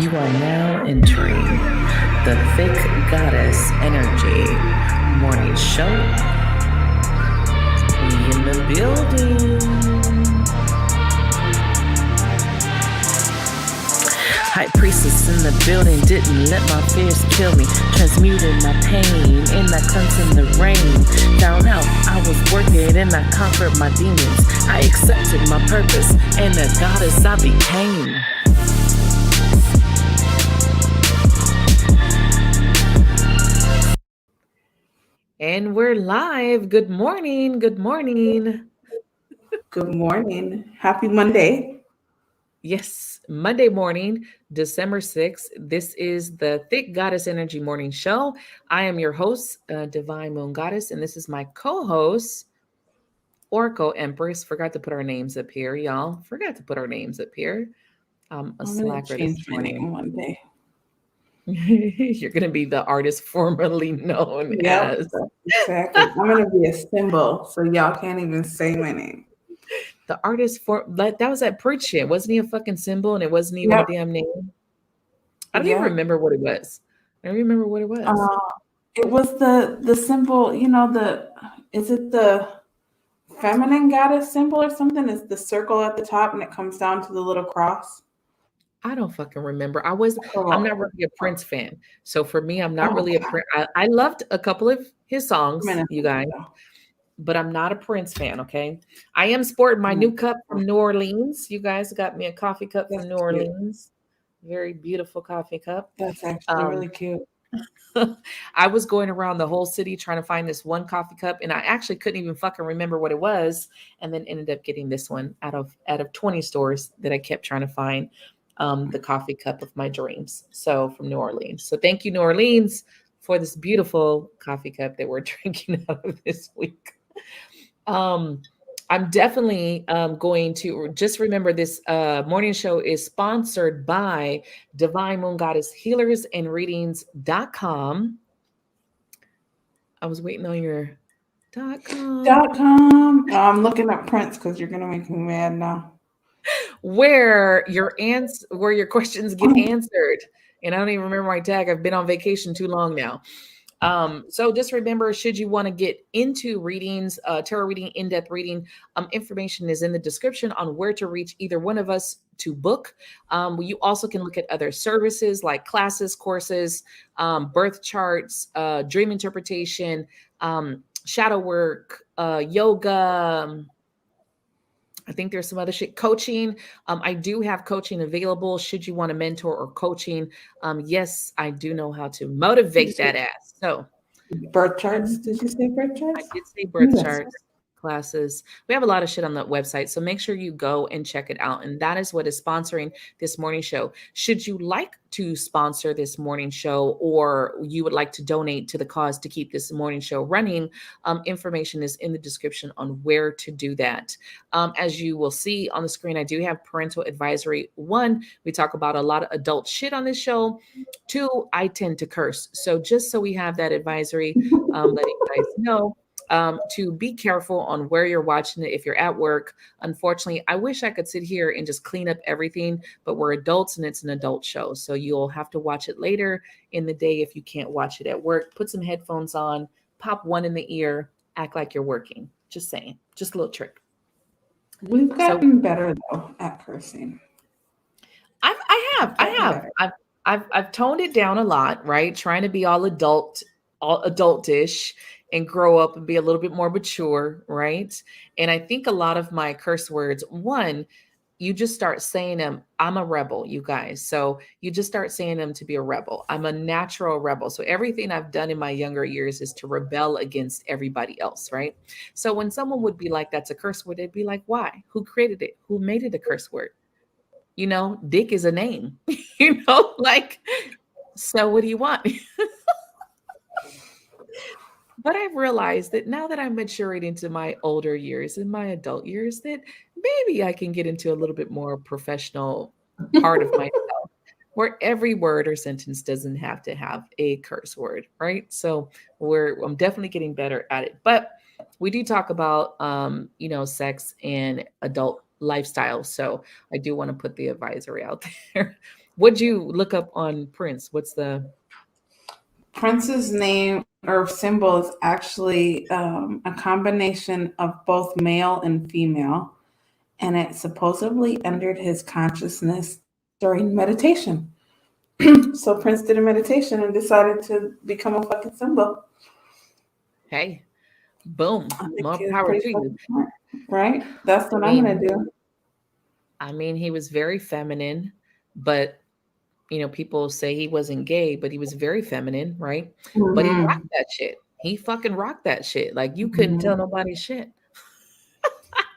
You are now entering the Thick Goddess Energy Morning Show. We in the building. High priestess in the building, didn't let my fears kill me. Transmuted my pain in that cleanse in the rain. Found out I was working and I conquered my demons. I accepted my purpose and the goddess I became. And we're live. Good morning. Good morning. Good morning. Happy Monday. Yes, Monday morning, December 6th. This is the Thick Goddess Energy Morning Show. I am your host, Divine Moon Goddess, and this is my co-host, Oracle Empress. Forgot to put our names up here, y'all. Forgot to put our names up here. I'm a slacker this Change my morning. name one day. You're going to be the artist formerly known as. Exactly. I'm going to be a symbol, so y'all can't even say my name. The artist for that was that preach shit. Wasn't he a fucking symbol and it wasn't even a damn name? I don't even remember what it was. I don't remember what it was. It was the symbol, is it the feminine goddess symbol or something? It's the circle at the top and it comes down to the little cross. I don't fucking remember. I'm not really a Prince fan. So for me, I'm not really a Prince. I loved a couple of his songs, you guys, but I'm not a Prince fan, okay? I am sporting my new cup from New Orleans. You guys got me a coffee cup from New Orleans. Very beautiful coffee cup. That's actually really cute. I was going around the whole city trying to find this one coffee cup, and I actually couldn't even fucking remember what it was, and then ended up getting this one out of 20 stores that I kept trying to find. The coffee cup of my dreams. So from New Orleans. So thank you, New Orleans, for this beautiful coffee cup that we're drinking out of this week. I'm definitely going to just remember this morning show is sponsored by Divine Moon Goddess Healers and Readings.com. I was waiting on your .com. .com. I'm looking up Prince because you're gonna make me mad now. Where your questions get answered. And I don't even remember my tag. I've been on vacation too long now. So just remember, should you want to get into readings, tarot reading, in-depth reading, information is in the description on where to reach either one of us to book. You also can look at other services like classes, courses, birth charts, dream interpretation, shadow work, yoga. I think there's some other shit. Coaching. I do have coaching available. Should you want a mentor or coaching? Yes, I do know how to motivate that ass. So birth charts. Did you say birth charts? I did say birth charts. Classes. We have a lot of shit on that website. So make sure you go and check it out. And that is what is sponsoring this morning show. Should you like to sponsor this morning show or you would like to donate to the cause to keep this morning show running, information is in the description on where to do that. As you will see on the screen, I do have parental advisory. 1, we talk about a lot of adult shit on this show. 2, I tend to curse. So just so we have that advisory, letting you guys know. To be careful on where you're watching it if you're at work. Unfortunately, I wish I could sit here and just clean up everything, but we're adults and it's an adult show. So you'll have to watch it later in the day if you can't watch it at work. Put some headphones on, pop one in the ear, act like you're working. Just saying. Just a little trick. We've gotten better though at cursing. I have. I've toned it down a lot, right? Trying to be all adultish and grow up and be a little bit more mature, right? And I think a lot of my curse words, 1, you just start saying them. I'm a rebel, you guys. So you just start saying them to be a rebel. I'm a natural rebel. So everything I've done in my younger years is to rebel against everybody else, right? So when someone would be like, that's a curse word, they'd be like, why? Who created it? Who made it a curse word? Dick is a name, so what do you want? But I've realized that now that I'm maturing into my older years, in my adult years, that maybe I can get into a little bit more professional part of myself where every word or sentence doesn't have to have a curse word, right? So I'm definitely getting better at it. But we do talk about, sex and adult lifestyle. So I do want to put the advisory out there. What'd you look up on Prince? What's the Prince's name or symbol is actually a combination of both male and female, and it supposedly entered his consciousness during meditation. So Prince did a meditation and decided to become a fucking symbol. hey, boom, I think more he was power pretty to you. fucking smart, right? That's I what I'm gonna mean, do. he was very feminine, but people say he wasn't gay, but he was very feminine, right? But he Hmm. rocked that shit. He fucking rocked that shit. Like you couldn't tell Hmm. nobody shit.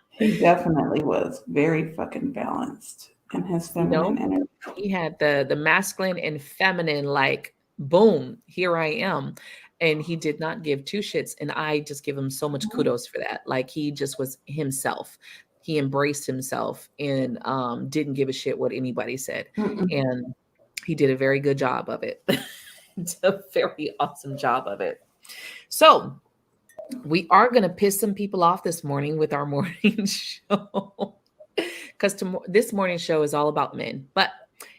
He definitely was very fucking balanced in his You know, feminine energy. he had the masculine and feminine, like boom, here I am. And he did not give two shits. And I just give him so much kudos for that. Like he just was himself. He embraced himself and didn't give a shit what anybody said. Mm-mm. And he did a very good job of it. It's a very awesome job of it. So we are going to piss some people off this morning with our morning show because this morning show is all about men, but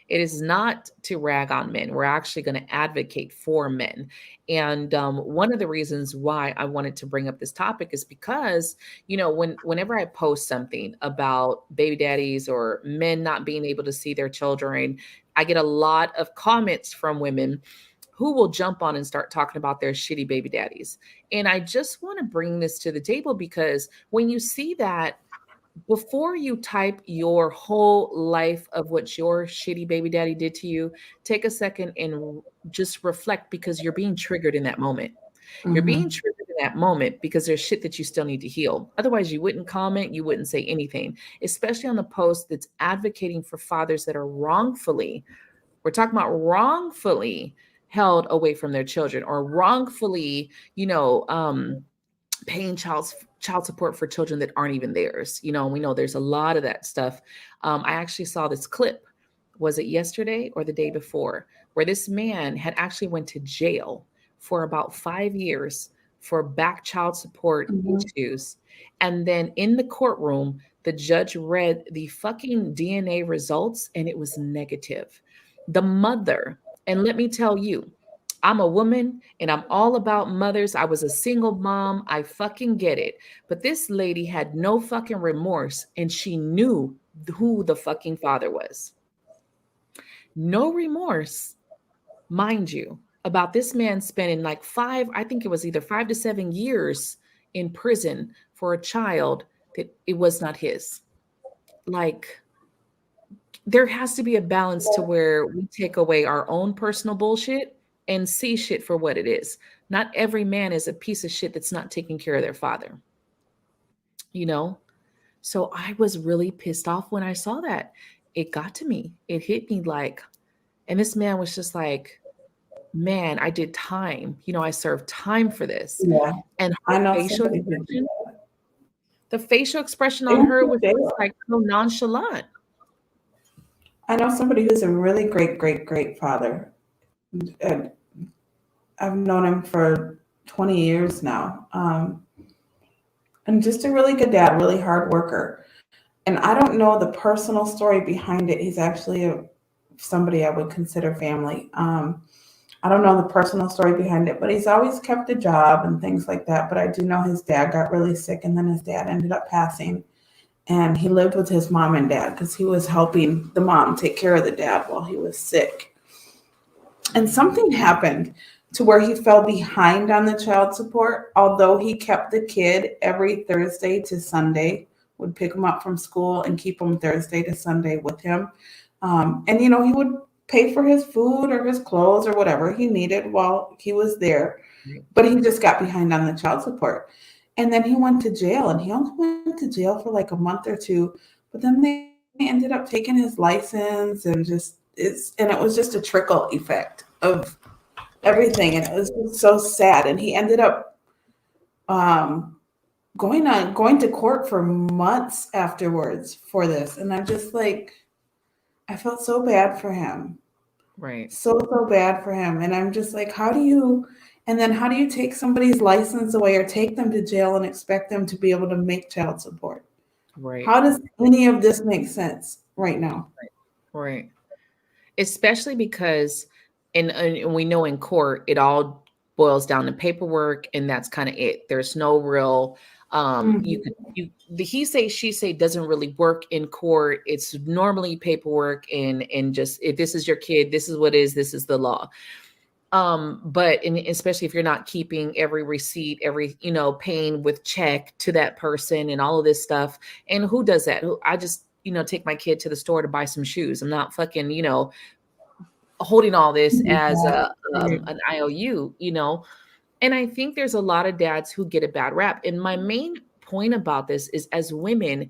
it is not to rag on men. We're actually going to advocate for men. And one of the reasons why I wanted to bring up this topic is because, whenever I post something about baby daddies or men not being able to see their children, I get a lot of comments from women who will jump on and start talking about their shitty baby daddies. And I just want to bring this to the table because when you see that, before you type your whole life of what your shitty baby daddy did to you, take a second and just reflect because you're being triggered in that moment. You're being Hmm. triggered in that moment because there's shit that you still need to heal. Otherwise, you wouldn't comment, you wouldn't say anything, especially on the post that's advocating for fathers that are we're talking about wrongfully held away from their children or wrongfully, paying child support for children that aren't even theirs. We know there's a lot of that stuff. I actually saw this clip. Was it yesterday or the day before, where this man had actually went to jail for about 5 years for back child support Hmm. issues, and then in the courtroom, the judge read the fucking DNA results, and it was negative. The mother, and let me tell you, I'm a woman and I'm all about mothers. I was a single mom. I fucking get it. But this lady had no fucking remorse and she knew who the fucking father was. No remorse, mind you, about this man spending like I think it was either 5 to 7 years in prison for a child that it was not his. Like, there has to be a balance to where we take away our own personal bullshit and see shit for what it is. Not every man is a piece of shit that's not taking care of their father, you know? So I was really pissed off when I saw that. It got to me. It hit me like, and this man was just like, man, I did time. I served time for this. Yeah, And I her know facial somebody who did expression, that. the facial expression They on went her to was just jail. like so nonchalant. I know somebody who's a really great, great, great father. And I've known him for 20 years now. And just a really good dad, really hard worker. And I don't know the personal story behind it. He's actually somebody I would consider family. I don't know the personal story behind it, but he's always kept a job and things like that. But I do know his dad got really sick, and then his dad ended up passing. And he lived with his mom and dad because he was helping the mom take care of the dad while he was sick. And Mm, something happened to where he fell behind on the child support, although he kept the kid every Thursday to Sunday, would pick him up from school and keep him Thursday to Sunday with him. And, he would pay for his food or his clothes or whatever he needed while he was there. right. But he just got behind on the child support. And then he went to jail, and he only went to jail for like a month or two. But then they ended up taking his license, and it was just a trickle effect of everything, and it was just so sad. And he ended up um, going to court for months afterwards for this, and I'm just like, I felt so bad for him, Right. so bad for him, and I'm just like, how do you take somebody's license away or take them to jail and expect them to be able to make child support? Right. How does any of this make sense right now? Right. especially because, and we know in court it all boils down to paperwork, and that's kind of it. There's no real you could Mhm. the he say she say doesn't really work in court. It's normally paperwork, and just, if this is your kid, this is what is, this is the law. But especially if you're not keeping every receipt, every, paying with check to that person and all of this stuff. And who does that? Who, I just, take my kid to the store to buy some shoes. I'm not fucking, holding all this as an IOU, And I think there's a lot of dads who get a bad rap. And my main point about this is, as women,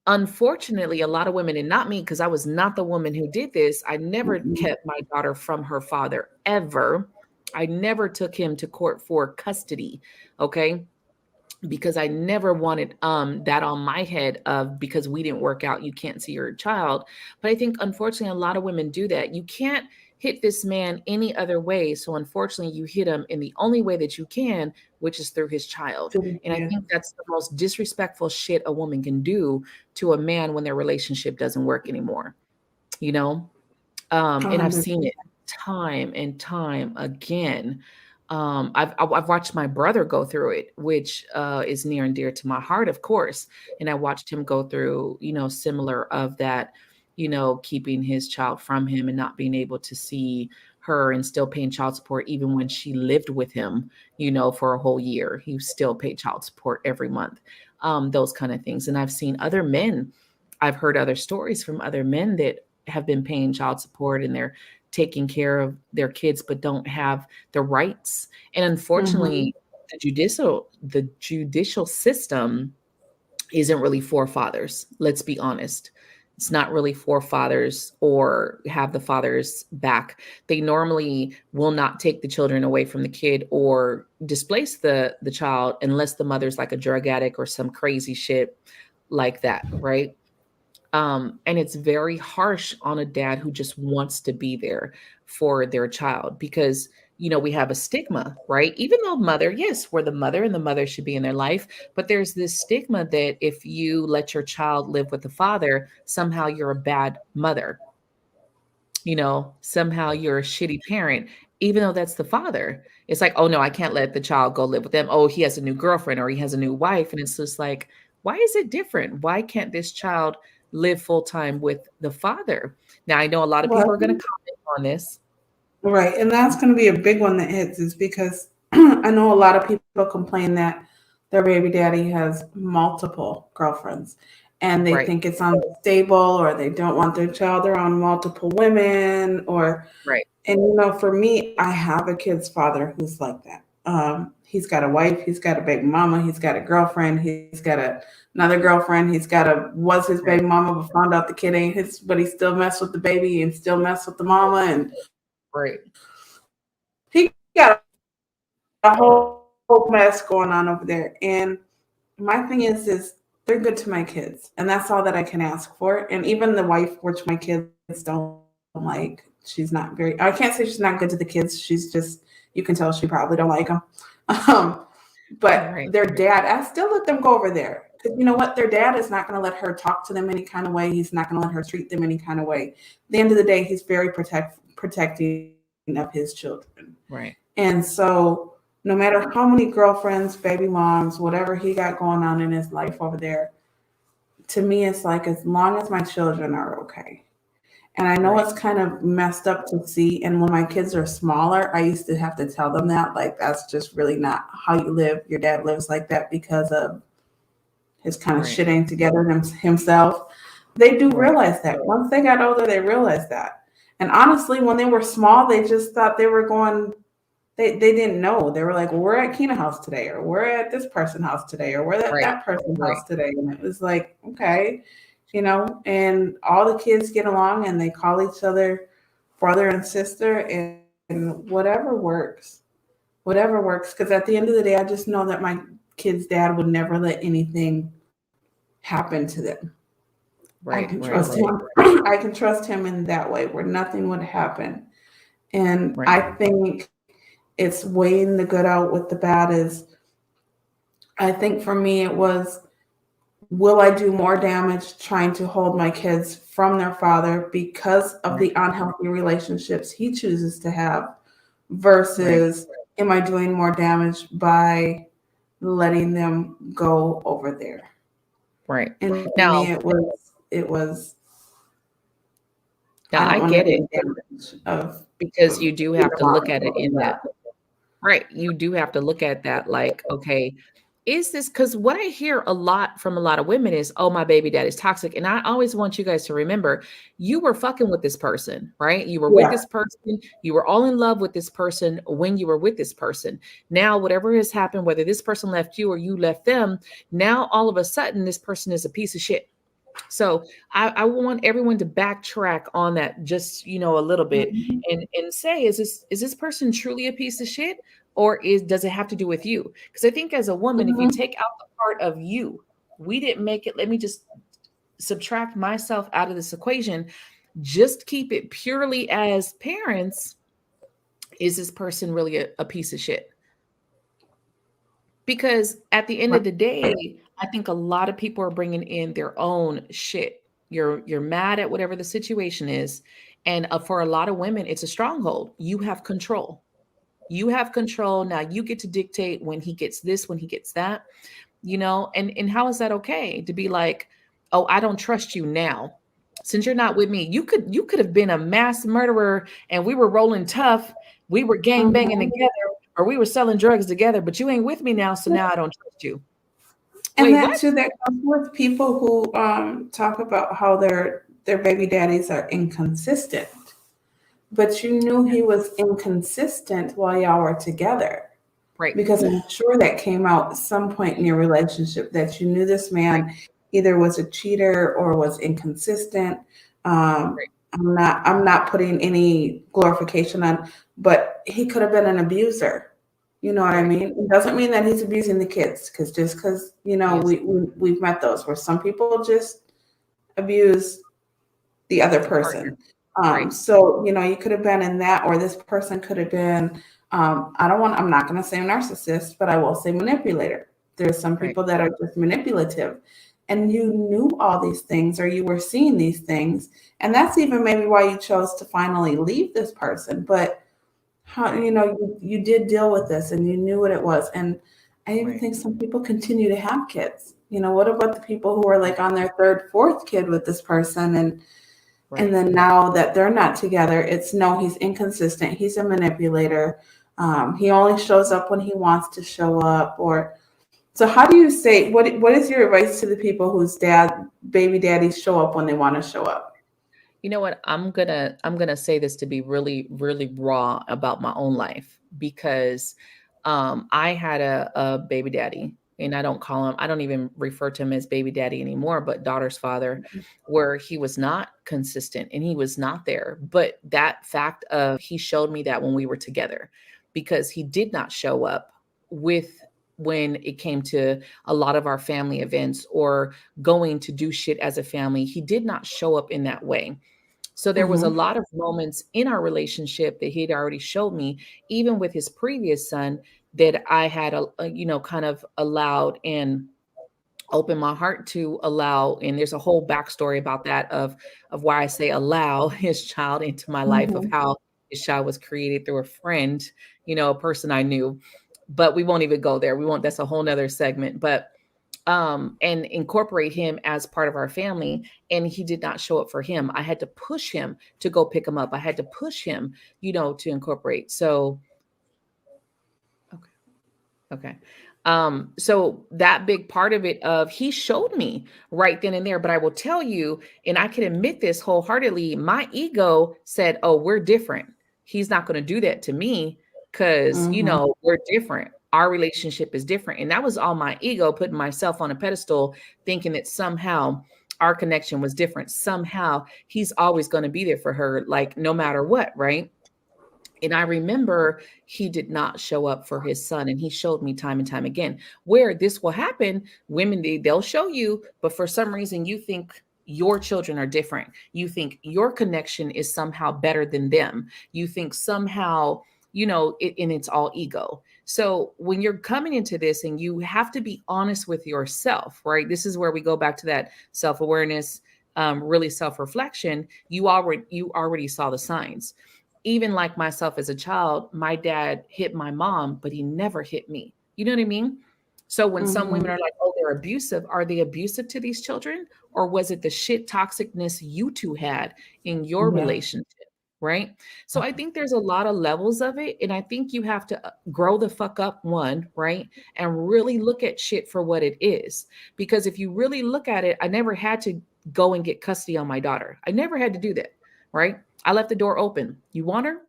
unfortunately, a lot of women, and not me, because I was not the woman who did this. I never Mhm. kept my daughter from her father, ever. I never took him to court for custody. Okay, because I never wanted that on my head of, because we didn't work out, you can't see your child. But I think, unfortunately, a lot of women do that. You can't hit this man any other way. So unfortunately, you hit him in the only way that you can, which is through his child. And I Yeah, think that's the most disrespectful shit a woman can do to a man when their relationship doesn't work anymore, you know? And I've seen 100%. it time and time again. I've watched my brother go through it, which is near and dear to my heart, of course. And I watched him go through, similar of that, keeping his child from him and not being able to see her, and still paying child support even when she lived with him, for a whole year. He still paid child support every month. Those kind of things. And I've seen other men. I've heard other stories from other men that have been paying child support, and they're taking care of their kids but don't have the rights. And Mhm. unfortunately, the judicial system isn't really for fathers. Let's be honest. It's not really for fathers or have the fathers back. They normally will not take the children away from the kid or displace the child unless the mother's like a drug addict or some crazy shit like that, right? And it's very harsh on a dad who just wants to be there for their child, because, we have a stigma, right? Even though mother, yes, we're the mother and the mother should be in their life, but there's this stigma that if you let your child live with the father, somehow you're a bad mother, somehow you're a shitty parent, even though that's the father. It's like, oh no, I can't let the child go live with them. Oh, he has a new girlfriend or he has a new wife. And it's just like, why is it different? Why can't this child live full time with the father? Now, I know a lot of Well, people are going to comment on this. right, and that's going to be a big one that hits is because I know a lot of people complain that their baby daddy has multiple girlfriends and they Right, think it's unstable or they don't want their child around multiple women or right, and for me I have a kid's father who's like that. He's got a wife, he's got a baby mama, he's got a girlfriend, he's got another girlfriend, he's got a was his baby right, mama but found out the kid ain't his, but he still mess with the baby and still mess with the mama and right, he got a whole mess going on over there. And my thing is they're good to my kids, and that's all that I can ask for. And even the wife, which my kids don't like, she's not very. I can't say she's not good to the kids. She's just you can tell she probably don't like them. Um, but right, their dad, I still let them go over there. 'Cause you know what? Their dad is not going to let her talk to them any kind of way. He's not going to let her treat them any kind of way. At the end of the day, he's very protecting of his children. right, And so, no matter how many girlfriends, baby moms, whatever he got going on in his life over there, to me, it's like as long as my children are okay. And I know right, it's kind of messed up to see. And when my kids are smaller, I used to have to tell them that, like, that's just really not how you live. Your dad lives like that because of his kind of right, shitting together himself. They do right, realize that. Once they got older, they realized that. And honestly, when they were small, they just thought they were going they didn't know. They were like, well, we're at Kina house today, or we're at this person house today, or we're at right, that person right, house today. And it was like, okay, and all the kids get along and they call each other brother and sister and whatever works. Because at the end of the day, I just know that my kid's dad would never let anything happen to them. I can right, trust right, him. I can trust him in that way where nothing would happen. And right, I think it's weighing the good out with the bad is I think for me it was will I do more damage trying to hold my kids from their father because of Right. the unhealthy relationships he chooses to have, Right. versus am I doing more damage by letting them go over there? Right. And for Now, me, it was now I don't I want get it any damage because of you do have either to mom look at it or in that. dad. Right. You do have to look at that like, okay, is this because what I hear a lot from a lot of women is, oh, my baby daddy's toxic. And I always want you guys to remember you were fucking with this person, right? You were with Yeah. this person. You were all in love with this person when you were with this person. Now, whatever has happened, whether this person left you or you left them, now all of a sudden, this person is a piece of shit. So I want everyone to backtrack on that just a little bit Mhm. and say, is this person truly a piece of shit, or does it have to do with you? Because I think as a woman, if you Mhm. take out the part of you, we didn't make it. Let me just subtract myself out of this equation. Just keep it purely as parents. Is this person really a piece of shit? Because at the end of the day, I think a lot of people are bringing in their own shit. You're mad at whatever the situation is, and for a lot of women, it's a stronghold. You have control. You have control. Now you get to dictate when he gets this, when he gets that, and how is that okay to be like, oh, I don't trust you now. Since you're not with me, you could have been a mass murderer and we were rolling tough, we were gang banging Mhm. together, or we were selling drugs together, but you ain't with me now, so now I don't trust you. And Wait, that what? too, that comes with people who talk about how their baby daddies are inconsistent. But you knew he was inconsistent while y'all were together. Right, Because I'm sure that came out at some point in your relationship that you knew this right, man either was a cheater or was inconsistent. right, I'm not putting any glorification on, but he could have been an abuser. You know what I right. mean? It doesn't mean that he's abusing the kids, because just because Yes, we've met those where some people just abuse the other the partner. person. Right, So you could have been in that, or this person could have been. I'm not going to say narcissist, but I will say manipulator. There's some right, people that are just manipulative, and you knew all these things, or you were seeing these things, and that's even maybe why you chose to finally leave this person. But how right, you did deal with this, and you knew what it was, and I even right, think some people continue to have kids. What about the people who are right, like on their third, fourth kid with this person, and right. then now that they're not together, it's no, he's inconsistent. He's a manipulator. He only shows up when he wants to show up. Or so, how do you say? What is your advice to the people whose baby daddies show up when they want to show up? You know what? I'm gonna say this to be really, really raw about my own life because I had a baby daddy, and I don't even refer to him as baby daddy anymore, but daughter's father, where he was not consistent and he was not there. But that fact of he showed me that when we were together, because he did not show up with when it came to a lot of our family events or going to do shit as a family. He did not show up in that way. So there was a Mm-hmm. lot of moments in our relationship that he had already showed me, even with his previous son, that I had, kind of allowed and opened my heart to allow. And there's a whole backstory about that of why I say allow his child into my life, of Mm-hmm. how his child was created through a friend, a person I knew. But we won't even go there. We won't. That's a whole nother segment. But and incorporate him as part of our family. And he did not show up for him. I had to push him to go pick him up. I had to push him, to incorporate. So, okay. Okay. So that big part of it of he showed me right then and there, but I will tell you, and I can admit this wholeheartedly, my ego said, oh, we're different. He's not going to do that to me because, Mm-hmm. we're different. Our relationship is different. And that was all my ego putting myself on a pedestal, thinking that somehow our connection was different. Somehow he's always going to be there for her, like no matter what, right? And I remember he did not show up for his son. And he showed me time and time again where this will happen. Women, they'll show you, but for some reason, you think your children are different. You think your connection is somehow better than them. You think somehow and it's all ego. So when you're coming into this, and you have to be honest with yourself, right? This is where we go back to that self-awareness, really self-reflection. You already saw the signs. Even like myself as a child, my dad hit my mom, but he never hit me. You know what I mean? So when some women Mm-hmm. are like, oh, they're abusive, are they abusive to these children? Or was it the shit toxicness you two had in your Yeah. relationship? Right. So I think there's a lot of levels of it. And I think you have to grow the fuck up, one, right? And really look at shit for what it is. Because if you really look at it, I never had to go and get custody on my daughter. I never had to do that. Right. I left the door open. You want her?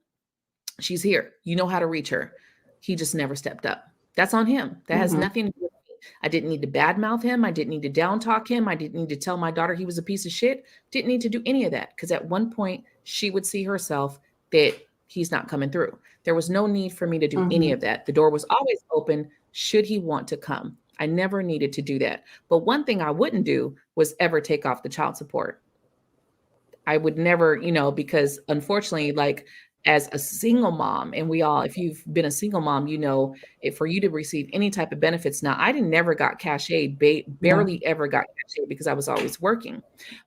She's here. You know how to reach her. He just never stepped up. That's on him. That has Mm-hmm. nothing to do with me. I didn't need to badmouth him. I didn't need to down talk him. I didn't need to tell my daughter he was a piece of shit. Didn't need to do any of that, because at one point she would see herself that he's not coming through. There was no need for me to do any Mm-hmm. of that. The door was always open should he want to come. I never needed to do that. But one thing I wouldn't do was ever take off the child support. I would never, because unfortunately, like as a single mom, and if you've been a single mom, if for you to receive any type of benefits. Now, I didn't never got cash aid, Yeah. barely ever got cash aid because I was always working.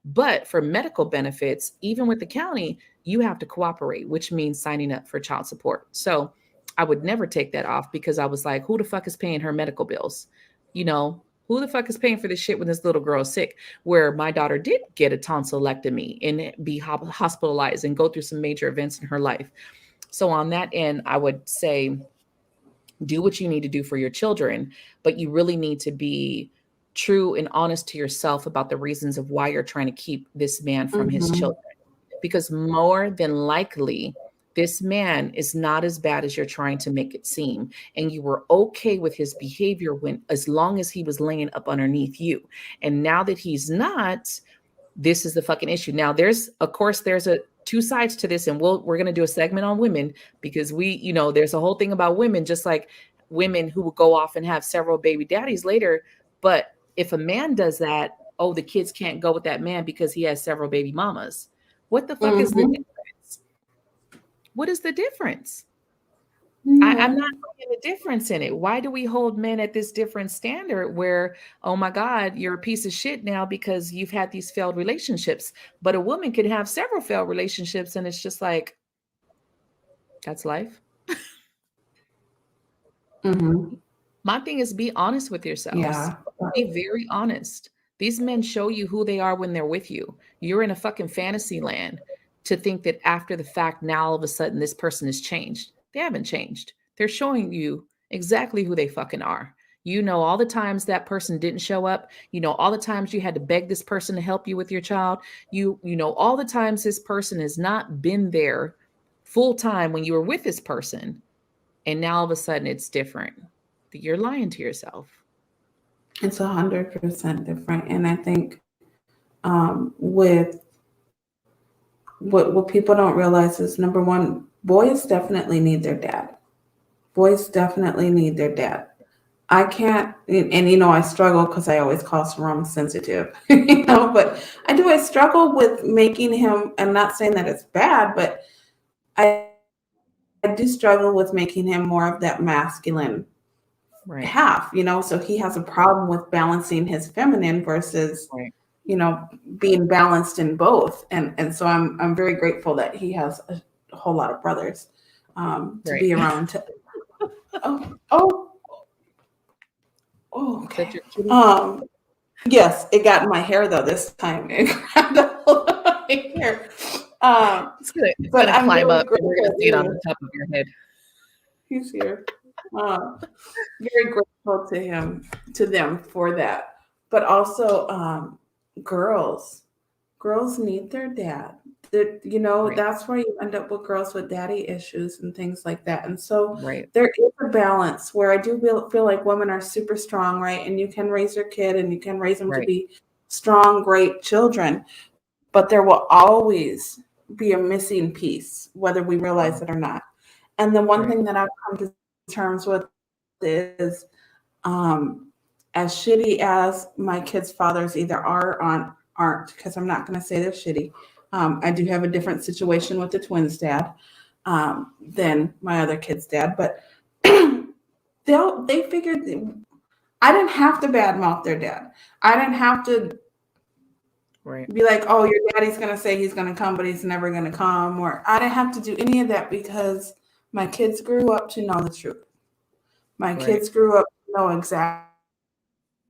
But for medical benefits, even with the county, you have to cooperate, which means signing up for child support. So I would never take that off because I was like, who the fuck is paying her medical bills? Who the fuck is paying for this shit when this little girl is sick? Where my daughter did get a tonsillectomy and be hospitalized and go through some major events in her life. So on that end, I would say do what you need to do for your children, but you really need to be true and honest to yourself about the reasons of why you're trying to keep this man from his Mm-hmm. children. Because more than likely, this man is not as bad as you're trying to make it seem. And you were okay with his behavior as long as he was laying up underneath you. And now that he's not, this is the fucking issue. Now, there's a two sides to this, and we're gonna do a segment on women, because there's a whole thing about women, just like women who will go off and have several baby daddies later. But if a man does that, oh, the kids can't go with that man because he has several baby mamas. What the fuck is the Mm-hmm. difference? What is the difference? I'm Yeah. not seeing the difference in it. Why do we hold men at this different standard where, oh my God, you're a piece of shit now because you've had these failed relationships? But a woman could have several failed relationships, and it's just like, that's life. Mm-hmm. My thing is, be honest with yourselves. Yeah. Be very honest. These men show you who they are when they're with you. You're in a fucking fantasy land to think that after the fact, now all of a sudden this person has changed. They haven't changed. They're showing you exactly who they fucking are. All the times that person didn't show up. All the times you had to beg this person to help you with your child. You know all the times this person has not been there full time when you were with this person, and now all of a sudden it's different. You're lying to yourself. It's 100% different. And I think with what people don't realize is, number one, boys definitely need their dad. Boys definitely need their dad. I can't, and I struggle because I always call Saram sensitive, but I do. I struggle with making him, I'm not saying that it's bad, but I do struggle with making him more of that masculine Right. half, so he has a problem with balancing his feminine versus, Right. being balanced in both. And so I'm very grateful that he has a whole lot of brothers to Right. be around. Oh, oh, oh, Is that okay. your kitty? Yes, it got in my hair though this time. It grabbed a hold of my hair. Um, It's but gonna I'm climb really up and we're gonna grateful. see it on the top of your head. He's here. Uh, Very grateful to them for that. But also, girls, girls need their dad. Right. That's where you end up with girls with daddy issues and things like that. And so Right. there is a balance where I do feel like women are super strong, right? And you can raise your kid and you can raise them to Right. be strong, great children. But there will always be a missing piece, whether we realize it or not. And the one Right. thing that I've come to terms with is, um, as shitty as my kids' fathers either are or aren't, because I'm not going to say they're shitty. I do have a different situation with the twins' dad. than my other kid's dad. But they figured I didn't have to badmouth their dad. I didn't have to Right. be like, oh, your daddy's gonna say he's gonna come, but he's never gonna come. Or I didn't have to do any of that because my kids grew up to know the truth. My Right. kids grew up to know exactly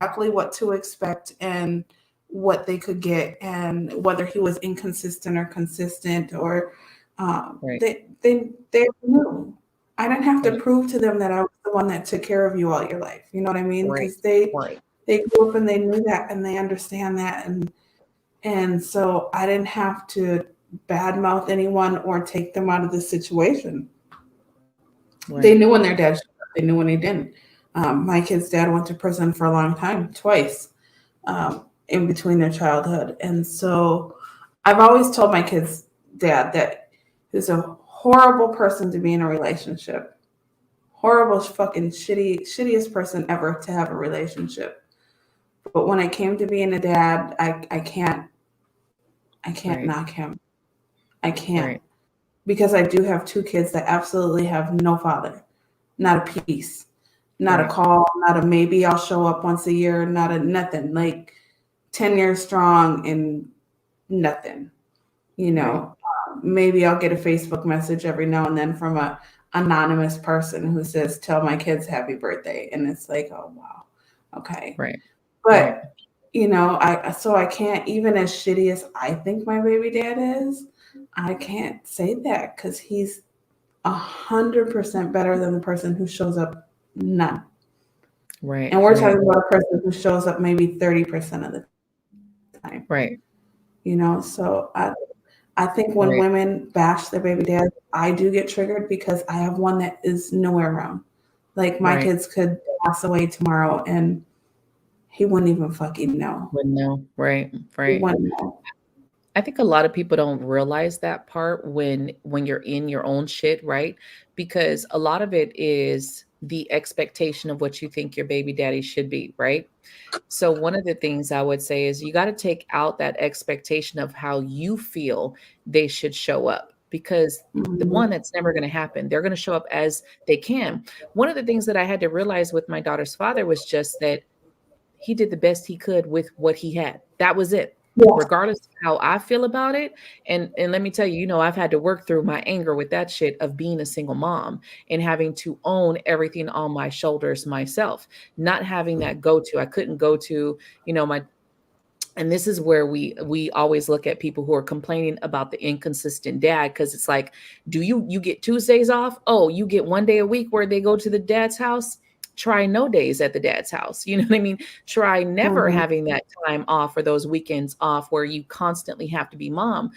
what to expect and what they could get, and whether he was inconsistent or consistent, or Right. they knew. I didn't have to Right. prove to them that I was the one that took care of you all your life. You know what I mean? Right. Because Right. they grew up and they knew that and they understand that, and so I didn't have to badmouth anyone or take them out of the situation. They Right. knew when their dad showed up. They knew when he didn't. My kid's dad went to prison for a long time, twice, in between their childhood. And so I've always told my kid's dad that he's a horrible person to be in a relationship. Horrible, fucking shittiest person ever to have a relationship. But when it came to being a dad, I can't Right. knock him. I can't, Right. because I do have two kids that absolutely have no father, not a piece, not a Right. call, not a maybe I'll show up once a year, not a nothing. Like 10 years strong and nothing. You Right. know, maybe I'll get a Facebook message every now and then from a anonymous person who says, "Tell my kids happy birthday," and it's like, oh wow, okay. Right. Right. But I can't, even as shitty as I think my baby dad is, I can't say that because he's 100% better than the person who shows up none. Right. And we're Right. talking about a person who shows up maybe 30% of the time. Right. So I think when Right. women bash their baby dads, I do get triggered because I have one that is nowhere around. Like my Right. kids could pass away tomorrow and he wouldn't even fucking know. Wouldn't know. Right. He Right. wouldn't know. I think a lot of people don't realize that part when you're in your own shit, right? Because a lot of it is the expectation of what you think your baby daddy should be, right? So one of the things I would say is you got to take out that expectation of how you feel they should show up, because the Mhm. one, that's never going to happen. They're going to show up as they can. One of the things that I had to realize with my daughter's father was just that he did the best he could with what he had. That was it. Yeah. Regardless of how I feel about it. And let me tell you, I've had to work through my anger with that shit of being a single mom and having to own everything on my shoulders myself, not having that go to. I couldn't go to, my, and this is where we always look at people who are complaining about the inconsistent dad, because it's like, do you get Tuesdays off? Oh, you get one day a week where they go to the dad's house? Try no days at the dad's house. You know what I mean? Try never Mhm. having that time off or those weekends off where you constantly have to be mom.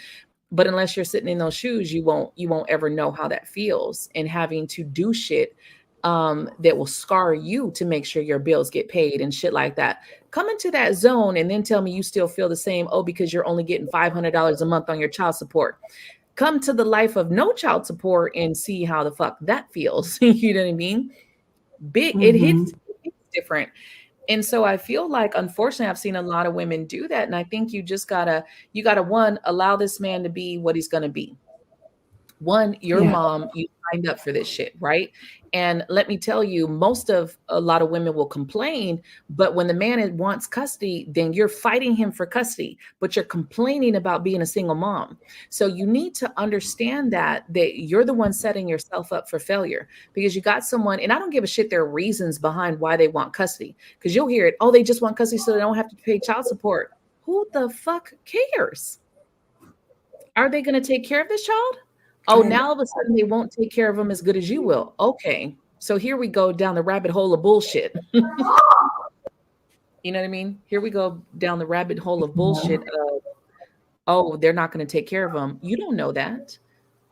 But unless you're sitting in those shoes, you won't ever know how that feels, and having to do shit that will scar you to make sure your bills get paid and shit like that. Come into that zone and then tell me you still feel the same. Oh, because you're only getting $500 a month on your child support. Come to the life of no child support and see how the fuck that feels. You know what I mean? Big, Mhm. it hits different. And so I feel like, unfortunately, I've seen a lot of women do that. And I think you gotta one, allow this man to be what he's gonna be. One, your Yeah. mom, you signed up for this shit, right? And let me tell you, a lot of women will complain, but when the man wants custody, then you're fighting him for custody, but you're complaining about being a single mom. So you need to understand that you're the one setting yourself up for failure, because you got someone, and I don't give a shit their reasons behind why they want custody, because you'll hear it, oh, they just want custody so they don't have to pay child support. Who the fuck cares? Are they going to take care of this child? Oh, I now all of a sudden they won't take care of them as good as you will. Okay. So here we go down the rabbit hole of bullshit. You know what I mean? Here we go down the rabbit hole of bullshit of, oh, they're not going to take care of them. You don't know that.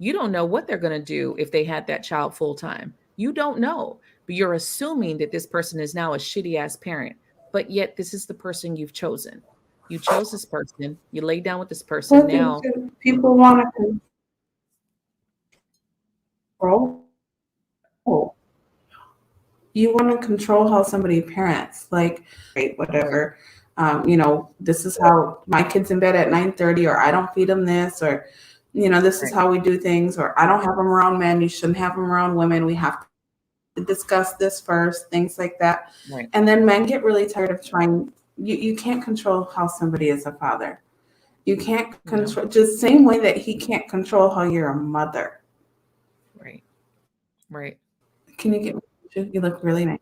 You don't know what they're going to do if they had that child full time. You don't know, but you're assuming that this person is now a shitty ass parent. But yet, this is the person you've chosen. You chose this person. You laid down with this person. Well, I think Now, too, people want to control. You want to control how somebody parents, like, right, right, whatever. This is how my kid's in bed at 9:30, or I don't feed them this, or This is Right. how we do things, or I don't have them around men, you shouldn't have them around women, we have to discuss this first, things like that. And then Right. men get really tired of trying. You can't control how somebody is a father. You can't control, No. just same way that he can't control how you're a mother. Right. Right. Can you get you look really nice.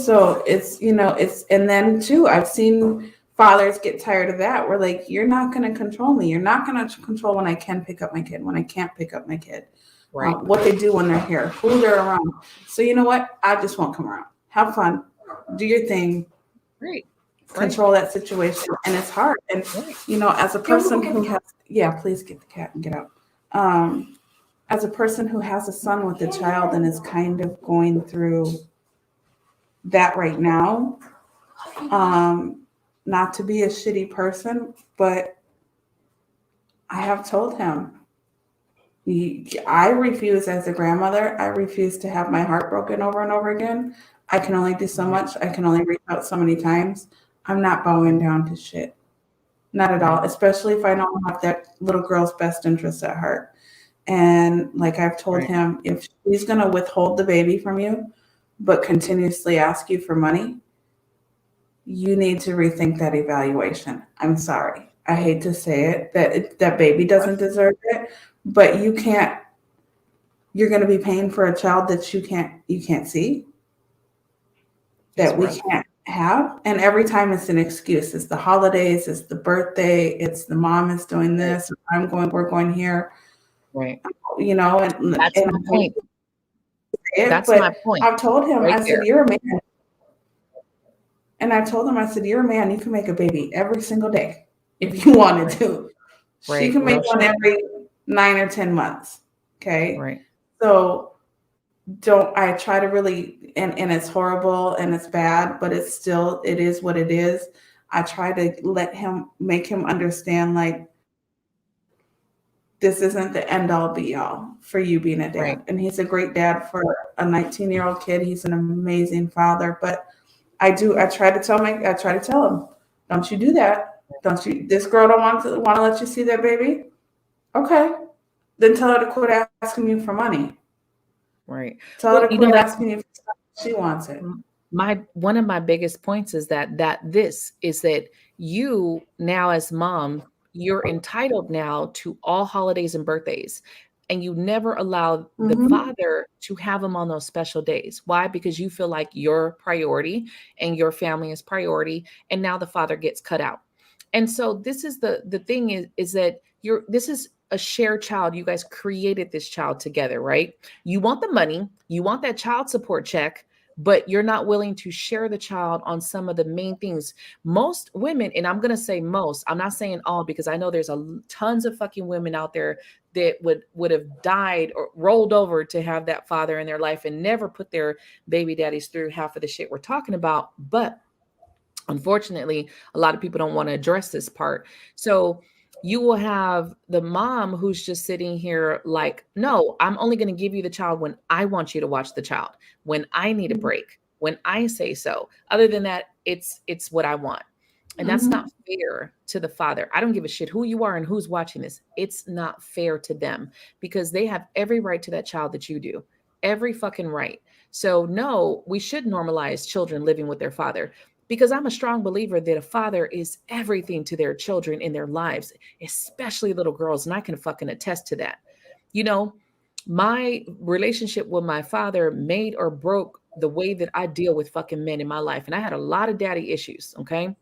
So it's and then too, I've seen fathers get tired of that. We're like, you're not going to control me. You're not going to control when I can pick up my kid, when I can't pick up my kid, Right. what they do when they're here, who they're around. So you know what? I just won't come around. Have fun, do your thing, Right. Right. control that situation, and it's hard. And Right. as a person who has, yeah, please get the cat and get out. Um, as a person who has a son with a child and is kind of going through that right now, um, not to be a shitty person, but I have told him, I refuse as a grandmother, I refuse to have my heart broken over and over again. I can only do so Right. much. I can only reach out so many times. I'm not bowing Right. down to shit. Not at all, Right. especially if I don't have that little girl's best interest at heart. And like I've told Right. him, if she's going to withhold the baby from you, but continuously ask you for money, you need to rethink that evaluation. I'm sorry. I hate to say it, that baby doesn't deserve it, but you're going to be paying for a child that you can't see, It's that we rough. can't have. And every time it's an excuse. It's the holidays, it's the birthday, it's the mom is doing Right. this, we're going here, Right. That's and my I hate point. to say it, That's my but point I've told him, right I said, there. you're a man. And I told him, I said, you're a man, you can make a baby every single day if you wanted Right. to. She Right. can make Real one shit. every 9 or 10 months. Okay. Right. So don't I try to really, and it's horrible and it's bad, but it is what it is. I try to make him understand, like, this isn't the end all be all for you being a dad. And Right. he's a great dad for a 19-year-old kid. He's an amazing father. But I try to tell him, don't you do that. Don't you, this girl don't want to let you see that baby? Okay. Then tell her to quit asking you for money. Right. Tell her Well, to you quit know that asking you for stuff if she wants it. my one of my biggest points is that you now as mom, you're entitled now to all holidays and birthdays, and you never allow the Mm-hmm. father to have them on those special days. Why? Because you feel like your priority and your family is priority, and now the father gets cut out. And so this is the thing is that this is a shared child. You guys created this child together, right? You want the money, you want that child support check, but you're not willing to share the child on some of the main things. Most women, and I'm going to say most, I'm not saying all, because I know there's tons of fucking women out there that would have died or rolled over to have that father in their life and never put their baby daddies through half of the shit we're talking about. But unfortunately, a lot of people don't want to address this part. So you will have the mom who's just sitting here like, no, I'm only going to give you the child when I want you to watch the child, when I need a break, when I say so. Other than that, it's what I want. And that's Mm-hmm. not fair to the father. I don't give a shit who you are and who's watching this. It's not fair to them because they have every right to that child that you do. Every fucking right. So no, we should normalize children living with their father, because I'm a strong believer that a father is everything to their children in their lives, especially little girls. And I can fucking attest to that. You know, my relationship with my father made or broke the way that I deal with fucking men in my life. And I had a lot of daddy issues. Okay.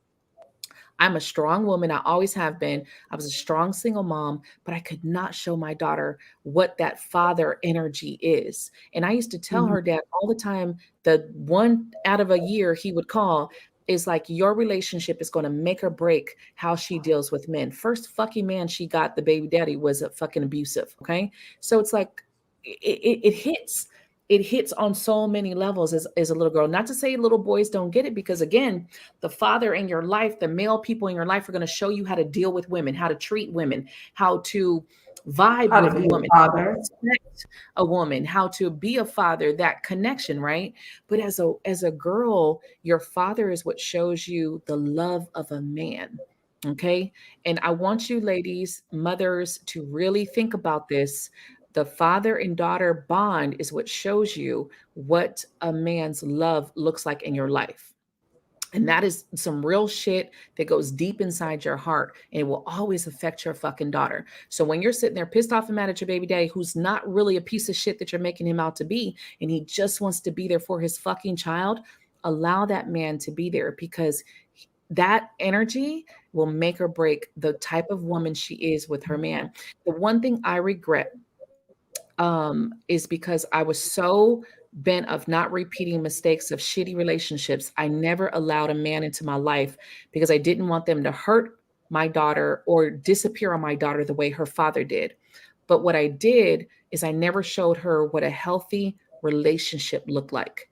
I'm a strong woman. I always have been. I was a strong single mom, but I could not show my daughter what that father energy is. And I used to tell Mm-hmm. her dad all the time, the one out of a year he would call is like, your relationship is going to make or break how she deals with men. First fucking man she got, the baby daddy, was a fucking abusive. Okay. So it's like, it hits. It hits on so many levels as a little girl. Not to say little boys don't get it, because again, the father in your life, the male people in your life are going to show you how to deal with women, how to treat women, how to vibe How to with a be a woman, how to father. respect a woman, how to be a father, that connection, right? But as a girl, your father is what shows you the love of a man. Okay. And I want you ladies, mothers, to really think about this. The father and daughter bond is what shows you what a man's love looks like in your life. And that is some real shit that goes deep inside your heart and it will always affect your fucking daughter. So when you're sitting there pissed off and mad at your baby daddy, who's not really a piece of shit that you're making him out to be, and he just wants to be there for his fucking child, allow that man to be there because that energy will make or break the type of woman she is with her man. The one thing I regret is because I was so bent of not repeating mistakes of shitty relationships. I never allowed a man into my life because I didn't want them to hurt my daughter or disappear on my daughter the way her father did. But what I did is I never showed her what a healthy relationship looked like.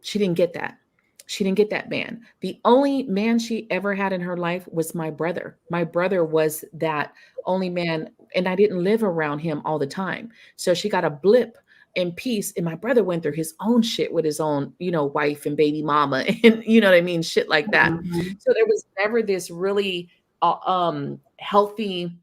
She didn't get that. She didn't get that man. The only man she ever had in her life was my brother. My brother was that only man, and I didn't live around him all the time. So she got a blip in peace. And my brother went through his own shit with his own, wife and baby mama, and you know what I mean, shit like that. Mhm. So there was never this really healthy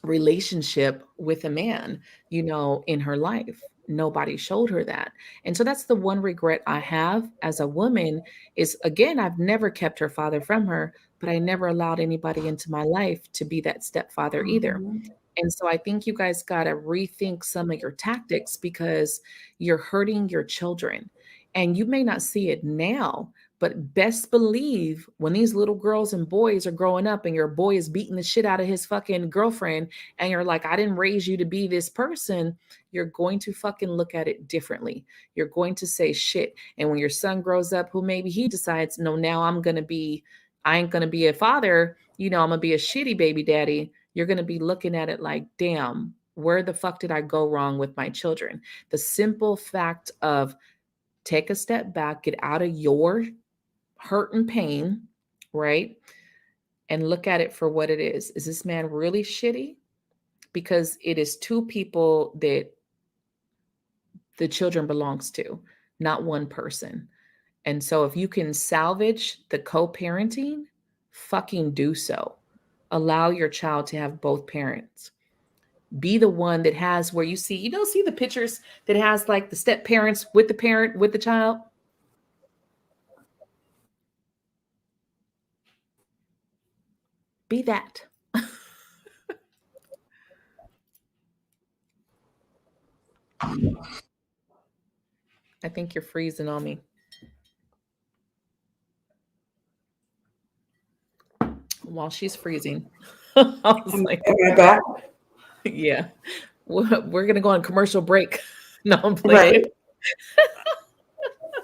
relationship with a man, in her life. Nobody showed her that. And so that's the one regret I have as a woman is again, I've never kept her father from her, but I never allowed anybody into my life to be that stepfather either. Mhm. And so I think you guys got to rethink some of your tactics because you're hurting your children. And you may not see it now, but best believe when these little girls and boys are growing up and your boy is beating the shit out of his fucking girlfriend, and you're like, I didn't raise you to be this person, you're going to fucking look at it differently. You're going to say shit. And when your son grows up, who maybe he decides, no, now I ain't going to be a father, I'm going to be a shitty baby daddy, you're going to be looking at it like, damn, where the fuck did I go wrong with my children? The simple fact of take a step back, get out of your hurt and pain, right? And look at it for what it is. Is this man really shitty? Because it is two people that the children belongs to, not one person. And so if you can salvage the co-parenting, fucking do so. Allow your child to have both parents. Be the one that has where you don't see the pictures that has like the step parents with the parent with the child. Be that. I think you're freezing on me. While she's freezing, I was like, Am I back? yeah, we're gonna go on commercial break. No, I'm Right. playing.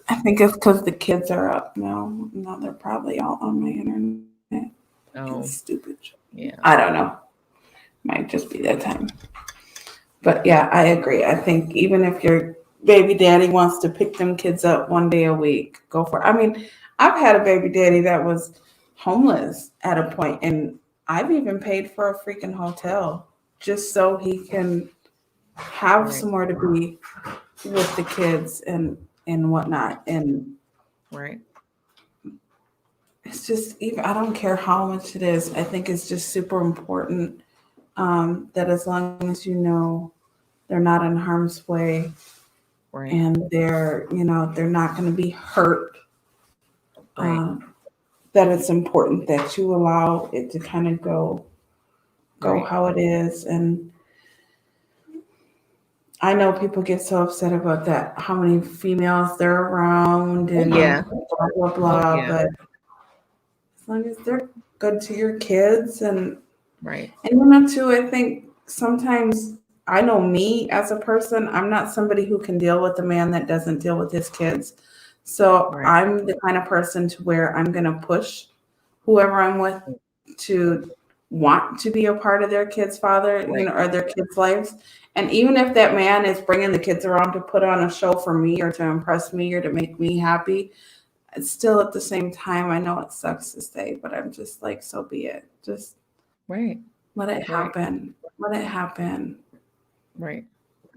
I think it's because the kids are up now. Now they're probably all on my internet. It's Oh, stupid. I yeah, don't know. Might just be that time. But yeah, I agree. I think even if your baby daddy wants to pick them kids up one day a week, go for it. I mean, I've had a baby daddy that was homeless at a point, and I've even paid for a freaking hotel just so he can have right, somewhere to be with the kids and whatnot. And right, it's just even I don't care how much it is. I think it's just super important that as long as you know they're not in harm's way right, and they're not going to be hurt, right, um, that it's important that you allow it to kind of go right. how it is. And I know people get so upset about that, how many females they're around Oh and yeah, blah blah oh blah. yeah, But as long as they're good to your kids right, and too, I think sometimes I know me as a person, I'm not somebody who can deal with a man that doesn't deal with his kids. So right, I'm the kind of person to where I'm going to push whoever I'm with to want to be a part of their kids' father, right, or their kids' lives. And even if that man is bringing the kids around to put on a show for me or to impress me or to make me happy, it's still at the same time, I know it sucks to say, but I'm just like, so be it. Just right, let it right, happen. Let it happen. right,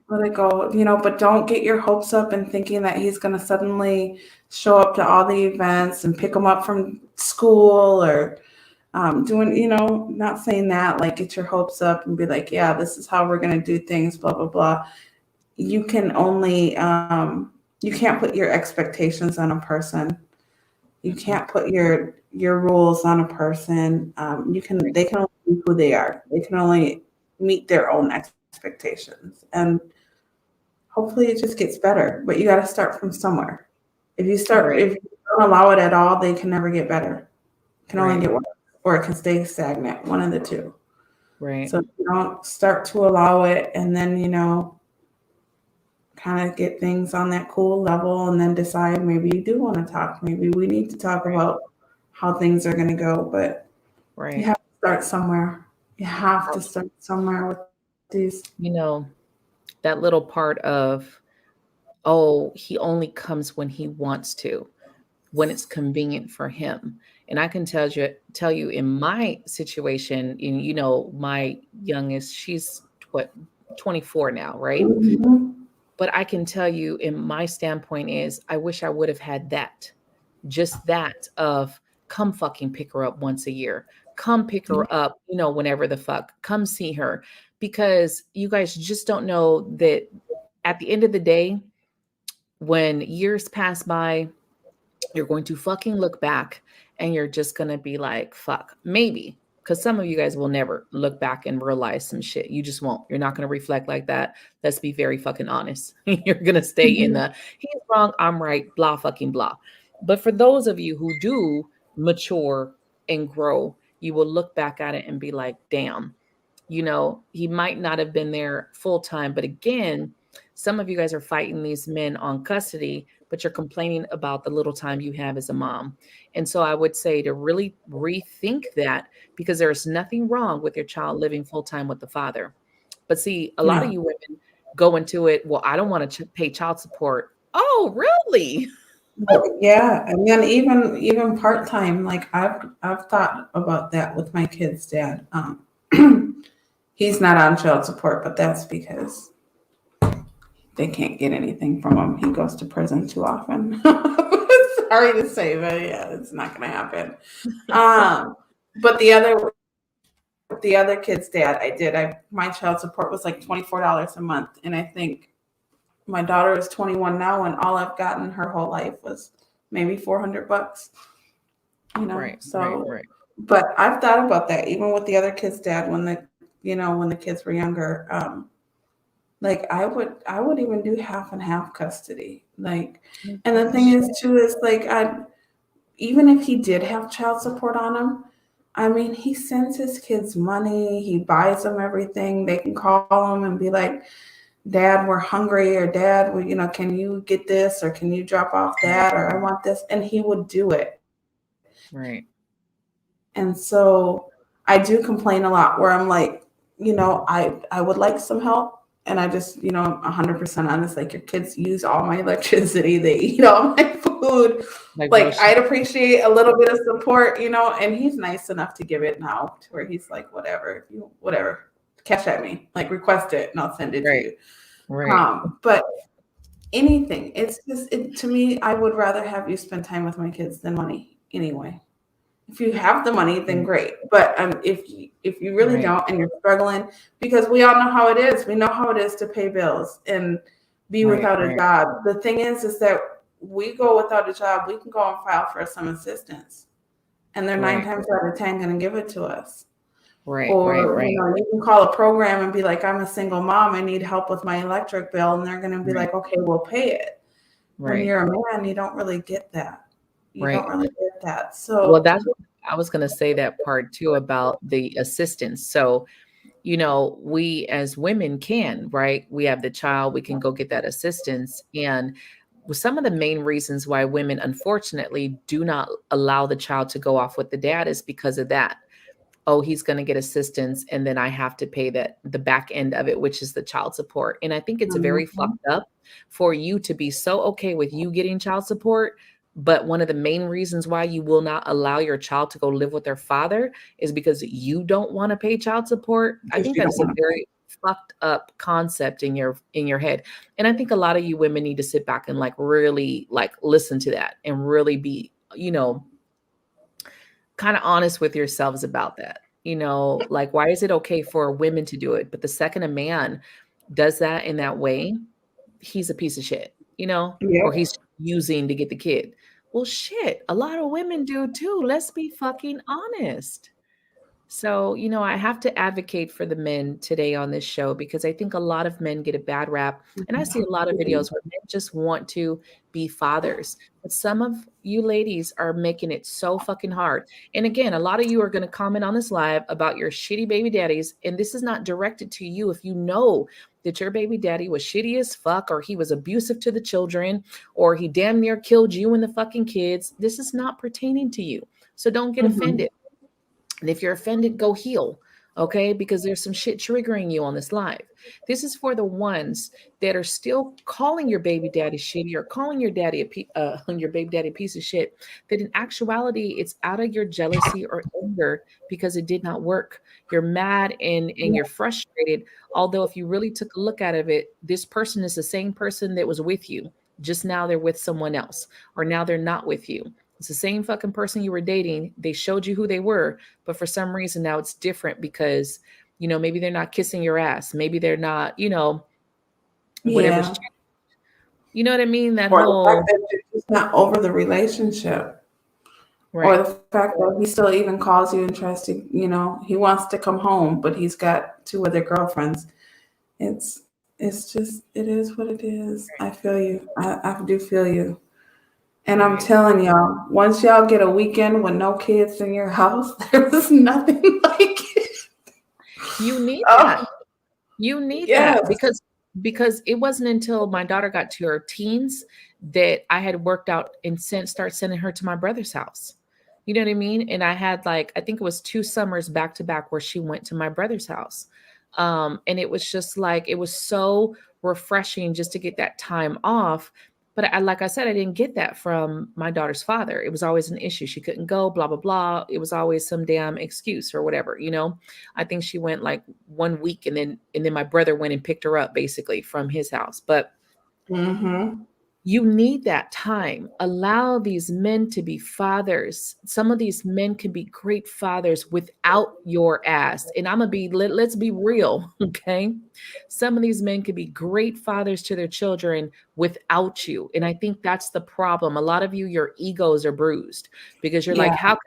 Let it go. But don't get your hopes up and thinking that he's going to suddenly show up to all the events and pick them up from school or Doing, not saying that, like, get your hopes up and be like, yeah, this is how we're going to do things, blah, blah, blah. You can only, you can't put your expectations on a person. You can't put your rules on a person. They can only be who they are. They can only meet their own expectations. And hopefully it just gets better. But you got to start from somewhere. Right. If you don't allow it at all, they can never get better. It can only Right. get worse, or it can stay stagnant, one of the two. Right. So if you don't start to allow it, and then, kind of get things on that cool level, and then decide maybe you do want to talk. Maybe we need to talk Right. about how things are going to go, but you Right. have to start somewhere. You have to Um, start somewhere with these. You know, that little part of, oh, he only comes when he wants to, when it's convenient for him. And I can tell you in my situation, in my youngest, she's what, 24 now, right? Mhm. But I can tell you in my standpoint is I wish I would have had that. Just that of come fucking pick her up once a year. Come pick Yeah. her up, whenever the fuck. Come see her. Because you guys just don't know that at the end of the day, when years pass by, you're going to fucking look back and you're just going to be like, fuck, maybe. Because some of you guys will never look back and realize some shit. You just won't. You're not going to reflect like that. Let's be very fucking honest. You're going to stay in Mhm. the he's wrong, I'm right, blah fucking blah. But for those of you who do mature and grow, you will look back at it and be like, damn, he might not have been there full time. But again, some of you guys are fighting these men on custody, but you're complaining about the little time you have as a mom. And so I would say to really rethink that, because there is nothing wrong with your child living full time with the father. But see, a lot of Yeah. you women go into it, well, I don't want to pay child support. Oh, really? Yeah, and then even part time, like I've thought about that with my kid's dad. He's not on child support, but that's because they can't get anything from him. He goes to prison too often. Sorry to say, but yeah, it's not going to happen. Um, but the other kid's dad, my child support was like $24 a month, and I think my daughter is 21 now, and all I've gotten her whole life was maybe $400. Right, right, So, right, but I've thought about that even with the other kid's dad when the kids were younger. Like I would even do half and half custody. Like, oh and the thing gosh. is too is like even if he did have child support on him, I mean, he sends his kids money, he buys them everything. They can call him and be like, Dad, we're hungry, or Dad, can you get this, or can you drop off that, or I want this, and he would do it. Right, And so I do complain a lot where I'm like, I would like some help. And I just, I'm 100% honest. Like, your kids use all my electricity, they eat all my food. like real Like, shit. I'd appreciate a little bit of support, and he's nice enough to give it now, to where he's like, whatever, cash at me, like, request it and I'll send it to Right, you. right, But anything, it's just, to me, I would rather have you spend time with my kids than money anyway. If you have the money, then right, great. But if you really right, don't, and you're struggling, because we all know how it is. We know how it is to pay bills and be right, without a right, job. The thing is that we go without a job, we can go and file for some assistance, and they're nine right, times out of 10 going to give it to us. right, right, Or right, you can call a program and be like, I'm a single mom, I need help with my electric bill, and they're going to be right, like, okay, we'll pay it. When right, you're a man, you don't really get that. You don't right. really get that. Well, So that's what I was going to say, that part too about the assistance. So, we as women can, right? We have the child, we can go get that assistance. And some of the main reasons why women, unfortunately, do not allow the child to go off with the dad is because of that. Oh, he's going to get assistance. And then I have to pay the back end of it, which is the child support. And I think it's very mhm. fucked up for you to be so okay with you getting child support. But one of the main reasons why you will not allow your child to go live with their father is because you don't want to pay child support. I Because think you that don't is a want to. very fucked up concept in your head. And I think a lot of you women need to sit back and like really like listen to that and really be, kind of honest with yourselves about that. Like, why is it okay for women to do it, but the second a man does that in that way, he's a piece of shit, or Yeah. he's using to get the kid. Well, shit, a lot of women do too. Let's be fucking honest. So, I have to advocate for the men today on this show because I think a lot of men get a bad rap. And I see a lot of videos where men just want to be fathers. But some of you ladies are making it so fucking hard. And again, a lot of you are going to comment on this live about your shitty baby daddies. And this is not directed to you. If you know that your baby daddy was shitty as fuck, or he was abusive to the children, or he damn near killed you and the fucking kids, this is not pertaining to you. So don't get Mhm. offended. And if you're offended, go heal, okay? Because there's some shit triggering you on this live. This is for the ones that are still calling your baby daddy shitty or calling your daddy your baby daddy a piece of shit. That in actuality, it's out of your jealousy or anger because it did not work. You're mad and you're frustrated. Although, if you really took a look at it, this person is the same person that was with you. Just now they're with someone else, or now they're not with you. It's the same fucking person you were dating. They showed you who they were, but for some reason now it's different because, maybe they're not kissing your ass. Maybe they're not, whatever's, Yeah. you know what I mean? That Or the fact whole, that you're just not over the relationship. Or right. the fact that he still even calls you and tries to, he wants to come home, but he's got two other girlfriends. It's just, it is what it is. I feel you. I do feel you. And I'm Right. telling y'all, once y'all get a weekend with no kids in your house, there's nothing like it. You need Oh, that. You need that yes. because it wasn't until my daughter got to her teens that I had worked out and start sending her to my brother's house. You know what I mean? And I had, like, I think it was 2 summers back to back where she went to my brother's house. And it was just like it was so refreshing just to get that time off. But like I said, I didn't get that from my daughter's father. It was always an issue. She couldn't go, blah, blah, blah. It was always some damn excuse or whatever. I think she went like 1 week, and then my brother went and picked her up basically from his house. But Mm-hmm. you need that time. Allow these men to be fathers. Some of these men can be great fathers without your ass. And I'm gonna let's be real, okay? Some of these men can be great fathers to their children without you. And I think that's the problem. A lot of you, your egos are bruised because you're like, Yeah.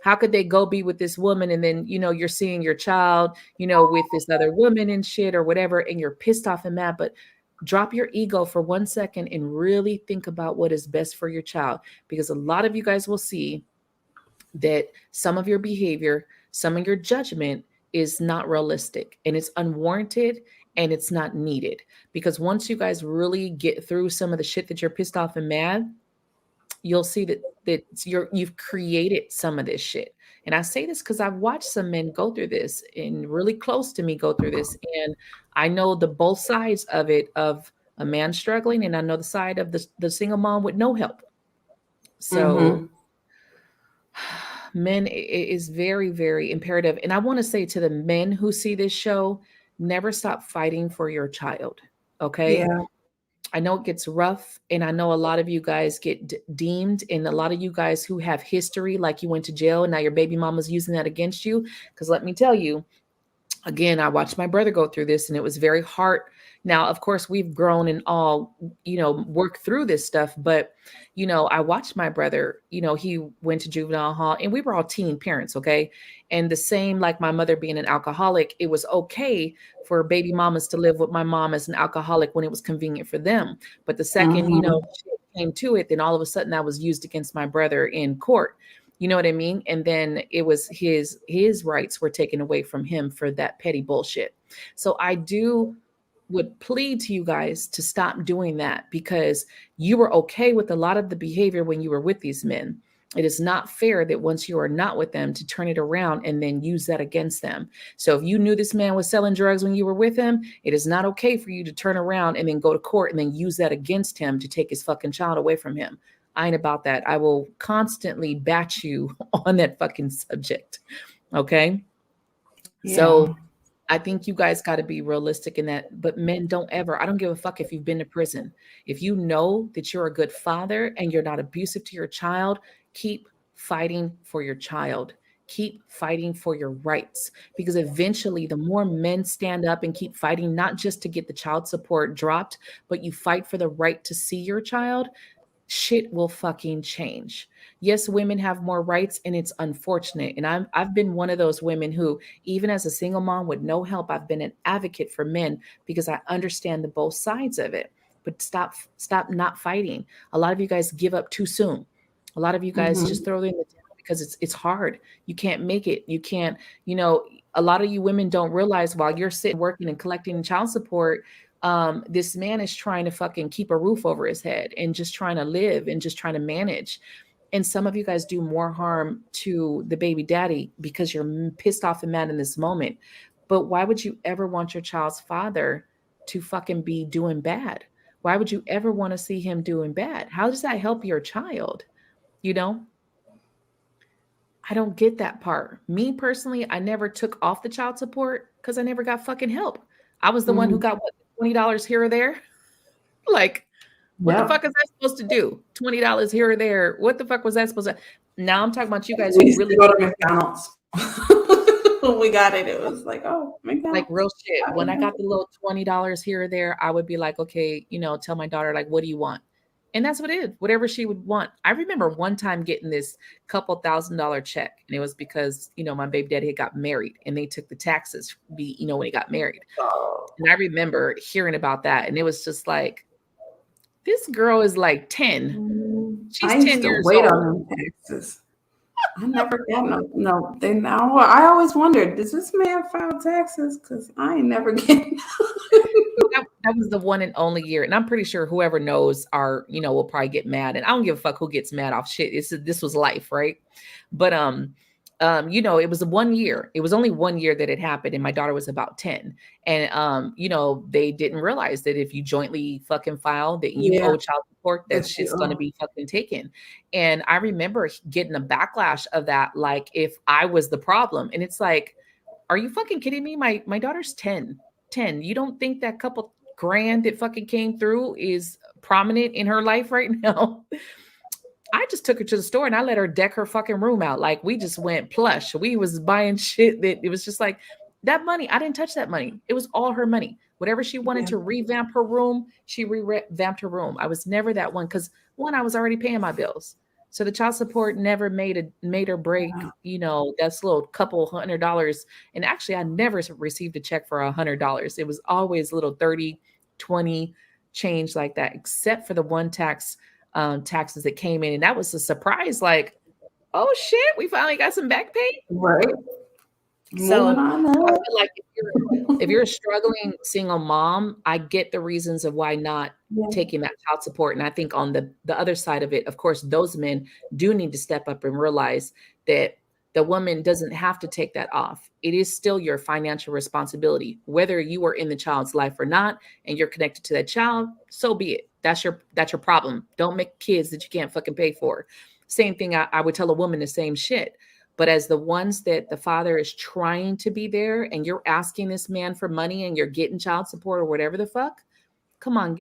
how could they go be with this woman, and then you're seeing your child with this other woman and shit or whatever, and you're pissed off and mad. But drop your ego for 1 second and really think about what is best for your child, because a lot of you guys will see that some of your behavior, some of your judgment is not realistic and it's unwarranted and it's not needed. Because once you guys really get through some of the shit that you're pissed off and mad, you'll see that you've created some of this shit. And I say this because I've watched some men go through this and really close to me go through this. And I know the both sides of it, of a man struggling, and I know the side of the single mom with no help. So Mm-hmm. men, it is very, very imperative. And I want to say to the men who see this show, never stop fighting for your child. Okay. Yeah. I know it gets rough, and I know a lot of you guys get deemed, and a lot of you guys who have history, like you went to jail and now your baby mama's using that against you. Because let me tell you, again, I watched my brother go through this and it was very hard. Now, of course, we've grown and all, worked through this stuff. But, I watched my brother, he went to juvenile hall and we were all teen parents. Okay. And the same, like my mother being an alcoholic, it was okay for baby mamas to live with my mom as an alcoholic when it was convenient for them. But the second, Mm-hmm. shit came to it, then all of a sudden that was used against my brother in court. You know what I mean? And then it was his rights were taken away from him for that petty bullshit. So I do would plead to you guys to stop doing that, because you were okay with a lot of the behavior when you were with these men. It is not fair that once you are not with them to turn it around and then use that against them. So if you knew this man was selling drugs when you were with him, it is not okay for you to turn around and then go to court and then use that against him to take his fucking child away from him. I ain't about that. I will constantly bat you on that fucking subject. Okay. Yeah. So I think you guys got to be realistic in that. But men, don't ever, I don't give a fuck if you've been to prison. If you know that you're a good father and you're not abusive to your child, keep fighting for your child. Keep fighting for your rights, because eventually, the more men stand up and keep fighting, not just to get the child support dropped, but you fight for the right to see your child, shit will fucking change. Yes, women have more rights and it's unfortunate. And I've been one of those women who, even as a single mom with no help, I've been an advocate for men because I understand the both sides of it. But stop not fighting. A lot of you guys give up too soon. A lot of you guys just Mm-hmm. throw in the towel because it's hard. You can't make it. You can't, you know, a lot of you women don't realize while you're sitting working and collecting child support, this man is trying to fucking keep a roof over his head and just trying to live and just trying to manage. And some of you guys do more harm to the baby daddy because you're pissed off and mad in this moment. But why would you ever want your child's father to fucking be doing bad? Why would you ever want to see him doing bad? How does that help your child? You know, I don't get that part. Me personally, I never took off the child support because I never got fucking help. I was the one who Mm-hmm. got what, $20 here or there. Like, what the Yep. fuck is that supposed to do? $20 here or there. What the fuck was that supposed to? Now I'm talking about you guys We who used to really go to McDonald's. When we got it, it was like, oh, like McDonald's. real shit. I When I got remember. the little $20 here or there, I would be like, okay, tell my daughter, like, what do you want? And that's what it is, whatever she would want. I remember one time getting this couple $1,000 check, and it was because, my baby daddy had got married and they took the taxes, when he got married. Oh, And I remember hearing about that, and it was just like, this girl is like 10. She's I used 10 to years wait old. on them taxes. I never got no. They now. I always wondered, does this man file taxes? Because I ain't never getting. That was the one and only year, and I'm pretty sure whoever knows will probably get mad, and I don't give a fuck who gets mad off shit. This was life, right? But it was 1 year. It was only 1 year that it happened, and my daughter was about 10. And they didn't realize that if you jointly fucking file that you Yeah, owe child support, that that's shit's gonna be fucking taken. And I remember getting a backlash of that, like if I was the problem, and it's like, are you fucking kidding me? My daughter's 10. 10. You don't think that couple grand that fucking came through is prominent in her life right now? I just took her to the store and I let her deck her fucking room out. Like we just went plush. We was buying shit that it was just like that money. I didn't touch that money. It was all her money. Whatever she wanted yeah. to revamp her room, she revamped her room. I was never that one because one, I was already paying my bills. So the child support never made or break, Yeah. that's little couple $100. And actually I never received a check for $100. It was always little 30, 20 change like that, except for the one taxes that came in. And that was a surprise. Like, oh shit, we finally got some back pay. Right. Moving So on I up. feel like if you're a struggling single mom, I get the reasons of why not Yeah. taking that child support. And I think on the other side of it, of course, those men do need to step up and realize that the woman doesn't have to take that off. It is still your financial responsibility, whether you are in the child's life or not, and you're connected to that child. So be it. That's your problem. Don't make kids that you can't fucking pay for. Same thing. I would tell a woman the same shit. But as the ones that the father is trying to be there and you're asking this man for money and you're getting child support or whatever the fuck, come on,